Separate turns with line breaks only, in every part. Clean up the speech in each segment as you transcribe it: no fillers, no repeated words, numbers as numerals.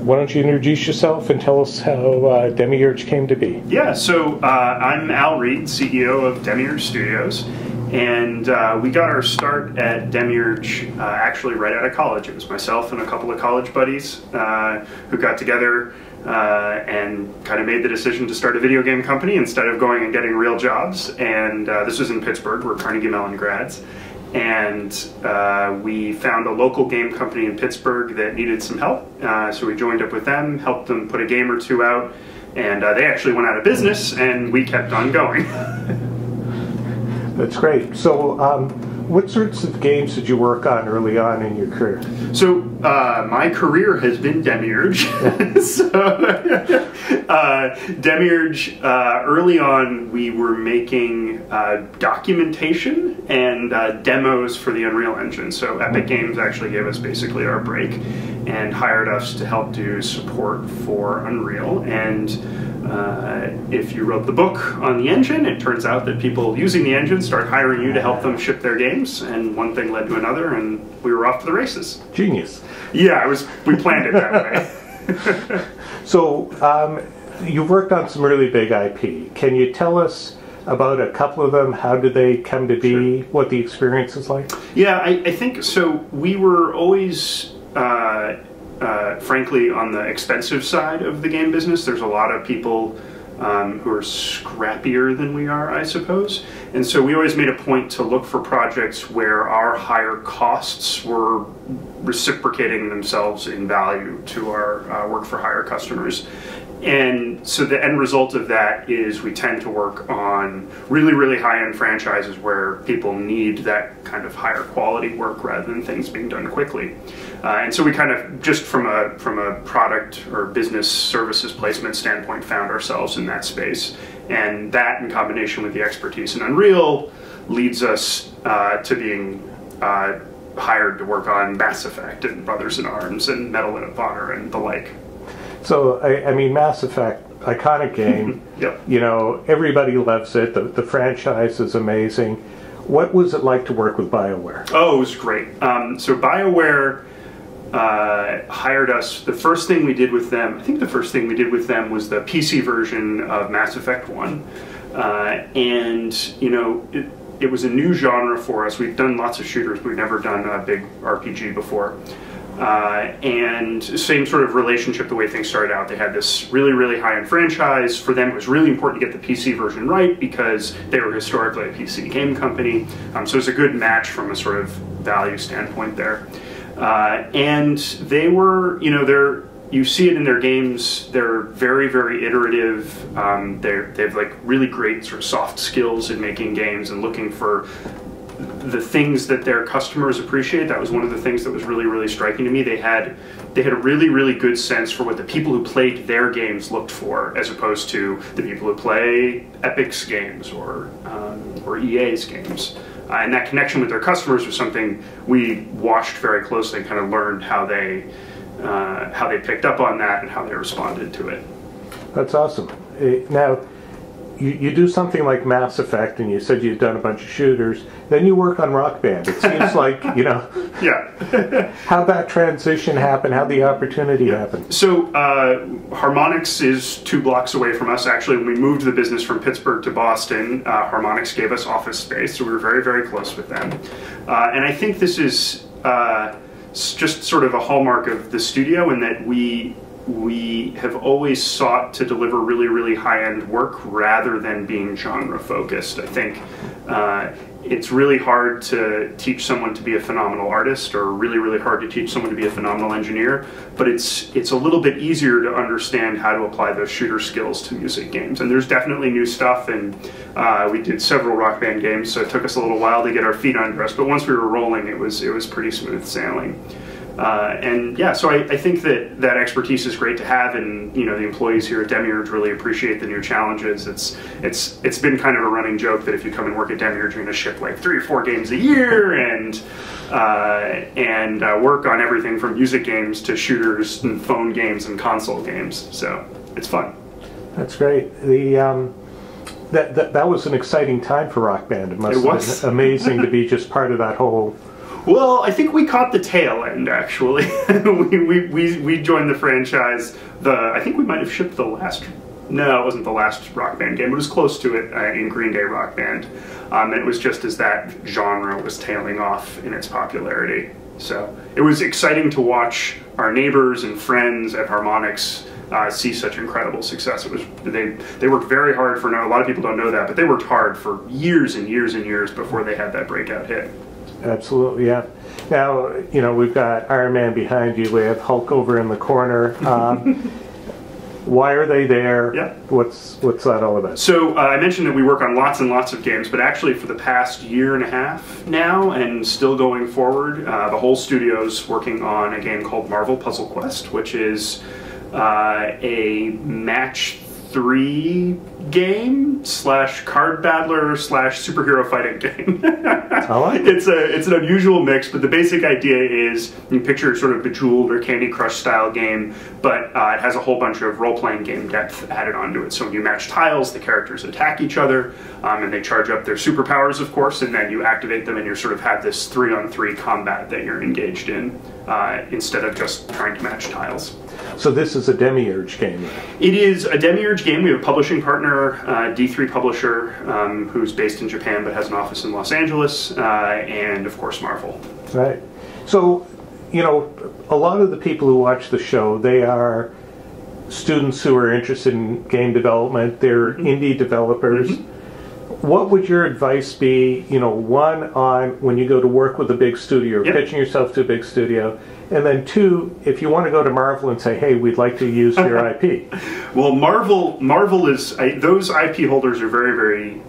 why don't you introduce yourself and tell us how Demiurge came to be?
Yeah, so I'm Al Reed, CEO of Demiurge Studios, and we got our start at Demiurge actually right out of college. It was myself and a couple of college buddies who got together and kind of made the decision to start a video game company instead of going and getting real jobs. And this was in Pittsburgh. We're Carnegie Mellon grads. And we found a local game company in Pittsburgh that needed some help. So we joined up with them, helped them put a game or two out, and they actually went out of business, and we kept on going.
That's great. So what sorts of games did you work on early on in your career?
So my career has been Demiurge. So Demiurge, early on we were making documentation and demos for the Unreal Engine. So Epic Games actually gave us basically our break and hired us to help do support for Unreal. And if you wrote the book on the engine, it turns out that people using the engine start hiring you to help them ship their games, and one thing led to another, and we were off to the races.
Genius.
Yeah, we planned it that way.
So you've worked on some really big IP. Can you tell us about a couple of them? How did they come to be? Sure. What the experience is like?
Yeah, I think so. We were always frankly, on the expensive side of the game business. There's a lot of people who are scrappier than we are, I suppose. And so we always made a point to look for projects where our higher costs were reciprocating themselves in value to our work for hire customers. And so the end result of that is we tend to work on really, really high-end franchises where people need that kind of higher quality work rather than things being done quickly. And so we kind of, just from a product or business services placement standpoint, found ourselves in that space. And that, in combination with the expertise in Unreal, leads us to being hired to work on Mass Effect and Brothers in Arms and Medal of Honor and the like.
So, I mean, Mass Effect, iconic game.
Yep.
You know, everybody loves it. The franchise is amazing. What was it like to work with BioWare?
Oh, it was great. So BioWare hired us. The first thing we did with them, I think the first thing we did with them was the PC version of Mass Effect 1. And, you know, it was a new genre for us. We've done lots of shooters. We've never done a big RPG before. And same sort of relationship the way things started out. They had this really, really high-end franchise. For them, it was really important to get the PC version right because they were historically a PC game company. So it's a good match from a sort of value standpoint there. And they were, you know, you see it in their games. They're very, very iterative. They have like really great sort of soft skills in making games and looking for the things that their customers appreciate. That was one of the things that was really, really striking to me. They had a really, really good sense for what the people who played their games looked for, as opposed to the people who play Epic's games or EA's games. And that connection with their customers was something we watched very closely and kind of learned how they picked up on that and how they responded to it.
That's awesome. Now, you do something like Mass Effect, and you said you've done a bunch of shooters. Then you work on Rock Band. It seems like, you know,
yeah.
How that transition happened, how the opportunity happened.
So Harmonix is 2 blocks away from us. Actually, when we moved the business from Pittsburgh to Boston, Harmonix gave us office space, so we were very, very close with them. And I think this is just sort of a hallmark of the studio in that we have always sought to deliver really, really high-end work rather than being genre-focused. I think it's really hard to teach someone to be a phenomenal artist, or really, really hard to teach someone to be a phenomenal engineer, but it's a little bit easier to understand how to apply those shooter skills to music games. And there's definitely new stuff, and we did several Rock Band games, so it took us a little while to get our feet under us, but once we were rolling, it was pretty smooth sailing. And yeah, so I think that expertise is great to have, and you know, the employees here at Demiurge really appreciate the new challenges. It's been kind of a running joke that if you come and work at Demiurge, you're going to ship like 3 or 4 games a year, and work on everything from music games to shooters and phone games and console games. So it's fun.
That's great. That was an exciting time for Rock Band. It must have been amazing to be just part of that whole
Well, I think we caught the tail end, actually. we joined the franchise. I think we might have shipped the last... No, it wasn't the last Rock Band game. It was close to it in Green Day Rock Band. And it was just as that genre was tailing off in its popularity. So it was exciting to watch our neighbors and friends at Harmonix see such incredible success. It was they worked very hard for a lot of people don't know that, but they worked hard for years and years and years before they had that breakout hit.
Absolutely, yeah. Now, you know, we've got Iron Man behind you. We have Hulk over in the corner. Why are they there?
Yeah.
What's that all about?
So I mentioned that we work on lots and lots of games, but actually for the past year and a half now, and still going forward, the whole studio's working on a game called Marvel Puzzle Quest, which is a match 3 game / card battler / superhero fighting game.
I like it.
It's an unusual mix, but the basic idea is you picture sort of Bejeweled or Candy Crush style game, but it has a whole bunch of role-playing game depth added onto it. So when you match tiles, the characters attack each other, and they charge up their superpowers, of course, and then you activate them, and you sort of have this 3-on-3 combat that you're engaged in, instead of just trying to match tiles.
So this is a Demiurge game.
It is a Demiurge game. We have a publishing partner, D3 Publisher, who's based in Japan but has an office in Los Angeles, and of course Marvel.
Right. So, you know, a lot of the people who watch the show, they are students who are interested in game development. They're indie developers. What would your advice be, you know, one, on when you go to work with a big studio, or pitching yourself to a big studio, and then 2, if you want to go to Marvel and say, hey, we'd like to use your IP?
Well, Marvel is, those IP holders are very, very,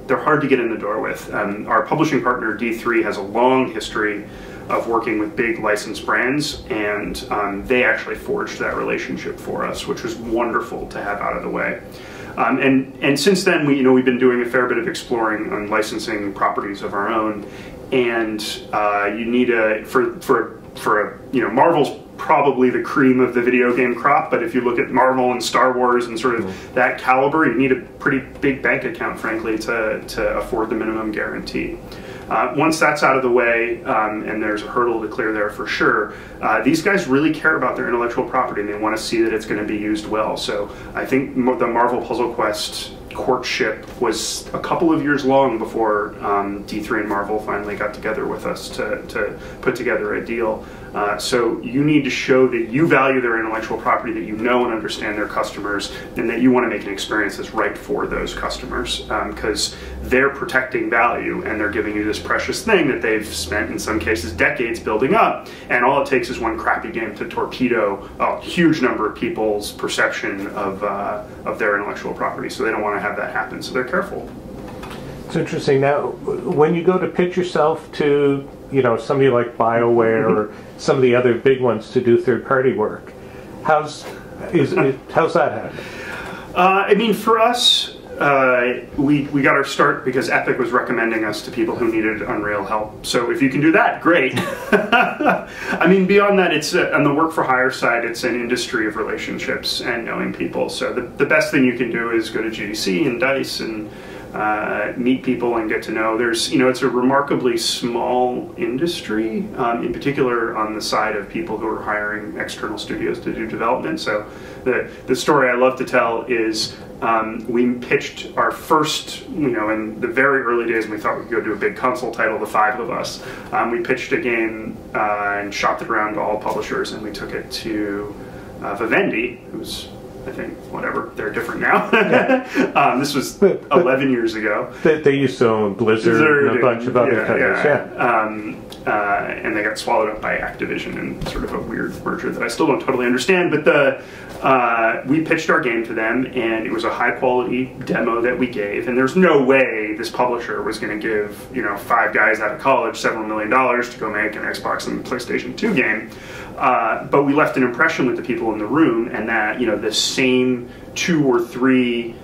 they're hard to get in the door with. Our publishing partner, D3, has a long history of working with big licensed brands, and they actually forged that relationship for us, which was wonderful to have out of the way. And since then, we've been doing a fair bit of exploring on licensing properties of our own, and you need Marvel's probably the cream of the video game crop, but if you look at Marvel and Star Wars and sort of that caliber, you need a pretty big bank account, frankly, to afford the minimum guarantee. Once that's out of the way, and there's a hurdle to clear there for sure, these guys really care about their intellectual property, and they want to see that it's going to be used well. So I think the Marvel Puzzle Quest courtship was a couple of years long before D3 and Marvel finally got together with us to put together a deal. So you need to show that you value their intellectual property, that you know and understand their customers, and that you want to make an experience that's right for those customers, because they're protecting value and they're giving you this precious thing that they've spent, in some cases, decades building up, and all it takes is one crappy game to torpedo a huge number of people's perception of their intellectual property. So they don't want to have that happen, so they're careful.
It's interesting. Now, when you go to pitch yourself to, you know, somebody like BioWare or some of the other big ones to do third-party work, how's that happen?
I mean, for us, we got our start because Epic was recommending us to people who needed Unreal help. So if you can do that, great. I mean, beyond that, it's on the work for hire side, it's an industry of relationships and knowing people. So the best thing you can do is go to GDC and DICE and meet people and get to know. There's, it's a remarkably small industry, in particular on the side of people who are hiring external studios to do development. So the story I love to tell is we pitched our first, in the very early days when we thought we could go do a big console title, the 5 of us. We pitched a game and shopped it around to all publishers, and we took it to Vivendi, who's, I think, whatever, they're different now. This was 11 years ago.
They used to own Blizzard and a bunch of other companies.
And they got swallowed up by Activision in sort of a weird merger that I still don't totally understand. But we pitched our game to them, and it was a high-quality demo that we gave. And there's no way this publisher was going to give 5 guys out of college several $1 million to go make an Xbox and PlayStation 2 game. But we left an impression with the people in the room, and that the same 2 or 3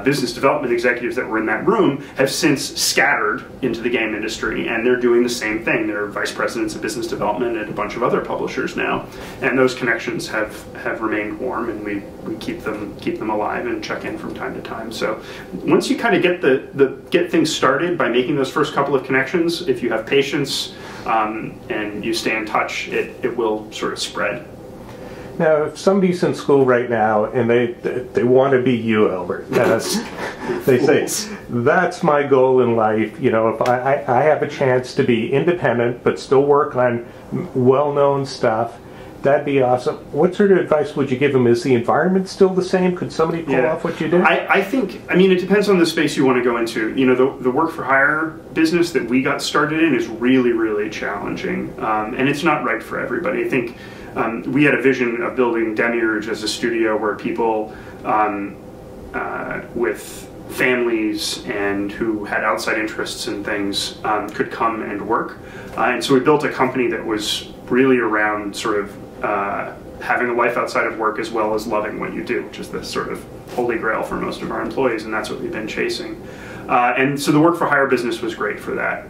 business development executives that were in that room have since scattered into the game industry, and they're doing the same thing. They're vice presidents of business development at a bunch of other publishers now, and those connections have remained warm, and we keep them alive and check in from time to time. So once you kind of get things started by making those first couple of connections, if you have patience, and you stay in touch, it will sort of spread.
Now, if somebody's in school right now and they want to be you, Albert, they say, that's my goal in life. You know, if I have a chance to be independent but still work on well-known stuff, that'd be awesome. What sort of advice would you give them? Is the environment still the same? Could somebody pull off what you did?
I think, I mean, it depends on the space you want to go into. You know, the work-for-hire business that we got started in is really, really challenging. And it's not right for everybody. I think we had a vision of building Demiurge as a studio where people with families and who had outside interests in things could come and work. And so we built a company that was really around sort of having a life outside of work as well as loving what you do, which is the sort of holy grail for most of our employees, and that's what we've been chasing. And so the work-for-hire business was great for that,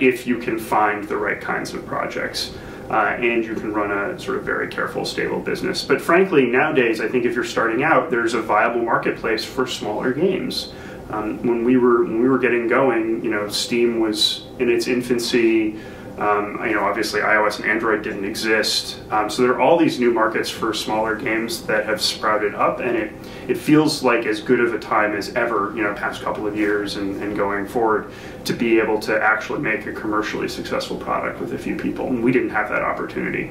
if you can find the right kinds of projects. And you can run a sort of very careful, stable business. But frankly, nowadays, I think if you're starting out, there's a viable marketplace for smaller games. When we were getting going, you know, Steam was in its infancy. You know, obviously iOS and Android didn't exist. So there are all these new markets for smaller games that have sprouted up, and it feels like as good of a time as ever, you know, past couple of years and going forward, to be able to actually make a commercially successful product with a few people. And we didn't have that opportunity.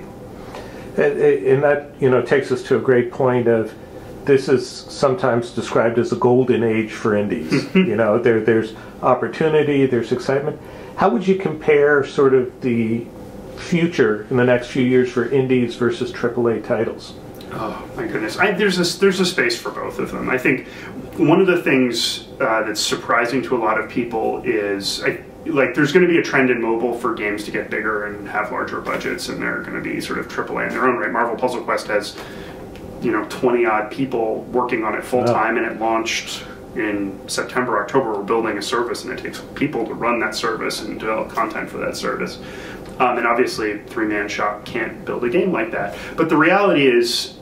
And that, you know, takes us to a great point of, this is sometimes described as a golden age for indies. You know, there's opportunity, there's excitement. How would you compare sort of the future in the next few years for indies versus AAA titles?
Oh my goodness, there's a space for both of them. I think one of the things that's surprising to a lot of people is like there's going to be a trend in mobile for games to get bigger and have larger budgets, and they're going to be sort of AAA in their own right. Marvel Puzzle Quest has, you know, 20-odd people working on it full-time, and it launched in September, October. We're building a service, and it takes people to run that service and develop content for that service. And obviously, Three-Man Shop can't build a game like that. But the reality is,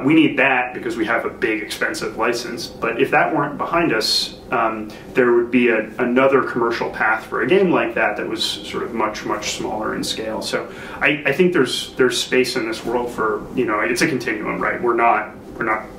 we need that because we have a big, expensive license. But if that weren't behind us, there would be another commercial path for a game like that that was sort of much, much smaller in scale. So I think there's space in this world for, you know, it's a continuum, right? We're not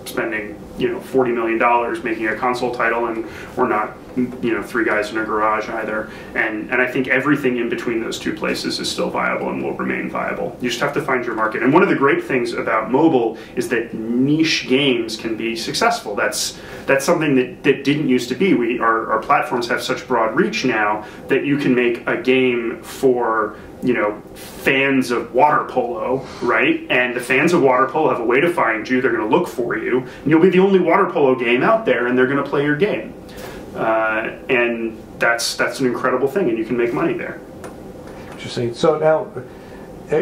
spending, you know, $40 million making a console title, and we're not, you know, three guys in a garage either. And I think everything in between those two places is still viable and will remain viable. You just have to find your market. And one of the great things about mobile is that niche games can be successful. That's something that didn't used to be. Our platforms have such broad reach now that you can make a game for, you know, fans of water polo, right? And the fans of water polo have a way to find you. They're going to look for you, and you'll be the only water polo game out there, and they're going to play your game. And that's an incredible thing, and you can make money there. Interesting.
So now,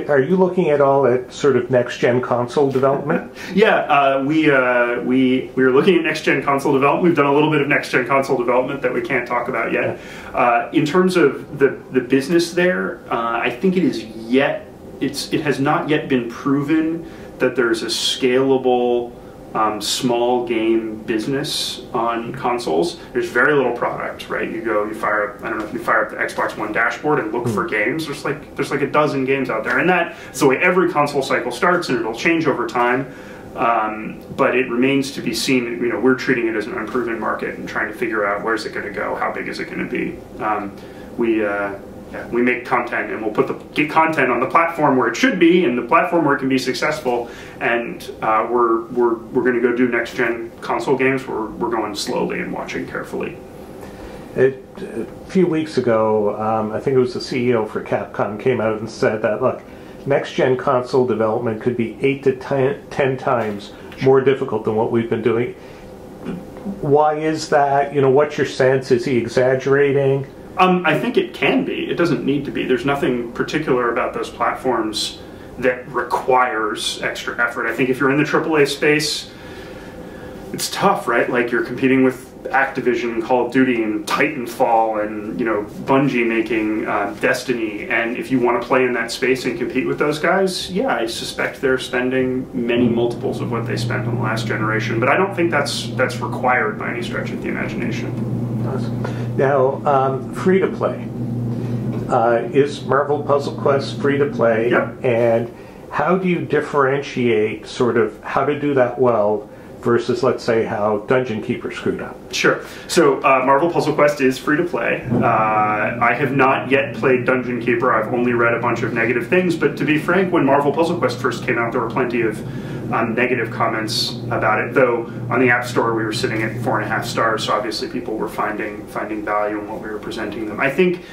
are you looking at all at sort of next-gen console development?
Yeah, we're looking at next-gen console development. We've done a little bit of next-gen console development that we can't talk about yet. In terms of the business there, I think it has not yet been proven that there's a scalable small game business on consoles. There's very little product, right? You fire up, I don't know if you fire up the Xbox One dashboard and look for games. There's like a dozen games out there, and that's the way every console cycle starts, and it'll change over time. But it remains to be seen. You know, we're treating it as an unproven market and trying to figure out where's it going to go, how big is it going to be. We make content, and we'll get content on the platform where it should be, and the platform where it can be successful. And we're going to go do next gen console games. We're going slowly and watching carefully.
A few weeks ago, I think it was the CEO for Capcom came out and said that, look, next gen console development could be 8 to 10 times more difficult than what we've been doing. Why is that? You know, what's your sense? Is he exaggerating?
I think it can be. It doesn't need to be. There's nothing particular about those platforms that requires extra effort. I think if you're in the AAA space, it's tough, right? Like you're competing with Activision and Call of Duty and Titanfall and, you know, Bungie making Destiny. And if you want to play in that space and compete with those guys, yeah, I suspect they're spending many multiples of what they spent on the last generation. But I don't think that's required by any stretch of the imagination.
Now, free-to-play. Is Marvel Puzzle Quest free to play?
Yep.
And how do you differentiate sort of how to do that well versus, let's say, how Dungeon Keeper screwed up?
Sure. So Marvel Puzzle Quest is free to play. I have not yet played Dungeon Keeper. I've only read a bunch of negative things, but to be frank, when Marvel Puzzle Quest first came out, there were plenty of negative comments about it, though on the App Store we were sitting at 4.5 stars, so obviously people were finding value in what we were presenting them. I think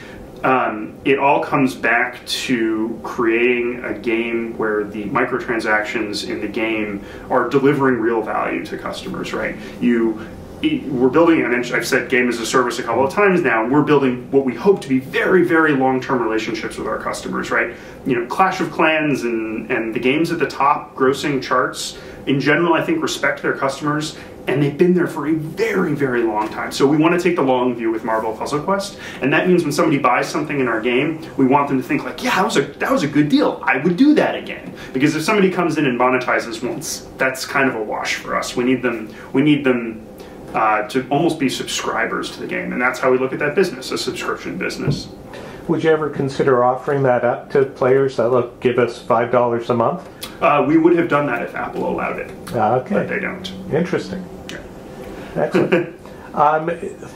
it all comes back to creating a game where the microtransactions in the game are delivering real value to customers, right? We're building, and I've said game as a service a couple of times now, and we're building what we hope to be very, very long-term relationships with our customers, right? You know, Clash of Clans and the games at the top grossing charts, in general, I think respect their customers, and they've been there for a very, very long time. So we want to take the long view with Marvel Puzzle Quest, and that means when somebody buys something in our game, we want them to think like, yeah, that was a good deal. I would do that again. Because if somebody comes in and monetizes once, that's kind of a wash for us. We need them to almost be subscribers to the game, and that's how we look at that business, a subscription business.
Would you ever consider offering that up to players that, look, give us $5 a month?
We would have done that if Apple allowed it,
okay.
But they don't.
Interesting.
Yeah.
Excellent.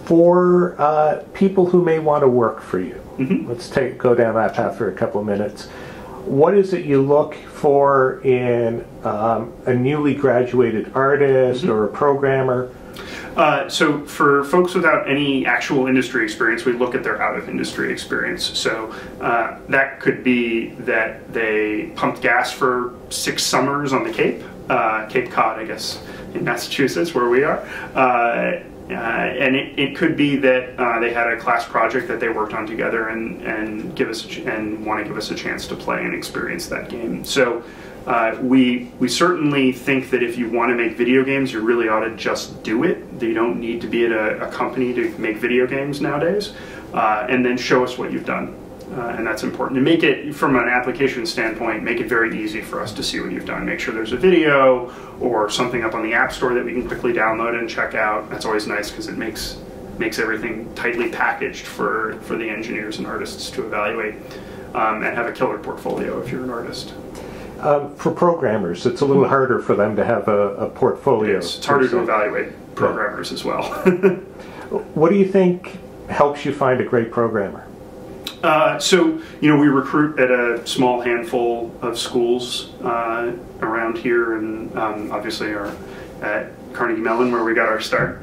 For people who may want to work for you, let's go down that path for a couple of minutes. What is it you look for in a newly graduated artist or a programmer?
So for folks without any actual industry experience, we look at their out-of-industry experience. So that could be that they pumped gas for 6 summers on the Cape Cod, I guess, in Massachusetts, where we are. And it could be that they had a class project that they worked on together and want to give us a chance to play and experience that game. So we certainly think that if you want to make video games, you really ought to just do it. You don't need to be at a company to make video games nowadays. And then show us what you've done. And that's important. To make it, from an application standpoint, make it very easy for us to see what you've done. Make sure there's a video or something up on the App Store that we can quickly download and check out. That's always nice because it makes everything tightly packaged for the engineers and artists to evaluate and have a killer portfolio if you're an artist.
For programmers, it's a little harder for them to have a portfolio.
It's harder to evaluate programmers as well.
What do you think helps you find a great programmer?
So, we recruit at a small handful of schools around here, and obviously are at Carnegie Mellon, where we got our start.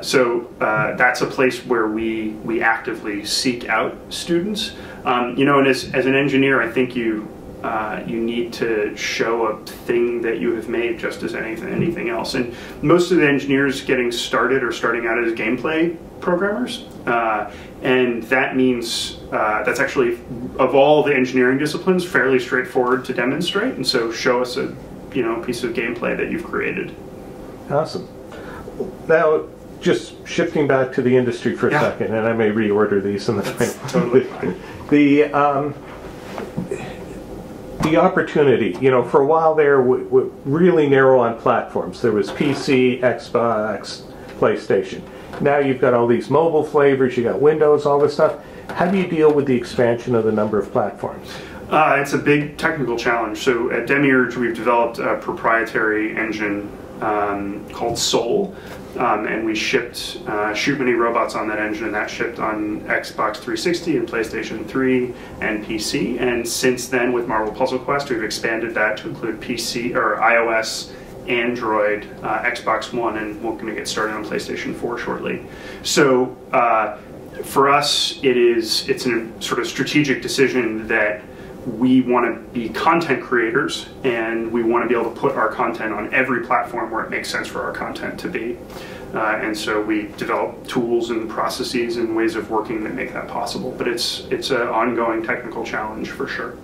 So that's a place where we actively seek out students. And as an engineer, I think you need to show a thing that you have made just as anything else. And most of the engineers getting started are starting out as gameplay programmers. And that means that's actually, of all the engineering disciplines, fairly straightforward to demonstrate. And so show us a piece of gameplay that you've created. Awesome.
Now, just shifting back to the industry for a second, and I may reorder these in the
That's totally fine.
The opportunity, for a while there, really narrow on platforms. There was PC, Xbox, PlayStation. Now you've got all these mobile flavors, you got Windows, all this stuff. How do you deal with the expansion of the number of platforms?
It's a big technical challenge. So at Demiurge, we've developed a proprietary engine called Soul, and we shipped Shoot Many Robots on that engine, and that shipped on Xbox 360 and PlayStation 3 and PC. And since then, with Marvel Puzzle Quest, we've expanded that to include PC or iOS, Android, Xbox One, and we're going to get started on PlayStation 4 shortly. So for us, it's a sort of strategic decision that we want to be content creators, and we want to be able to put our content on every platform where it makes sense for our content to be. And so we develop tools and processes and ways of working that make that possible. But it's an ongoing technical challenge for sure.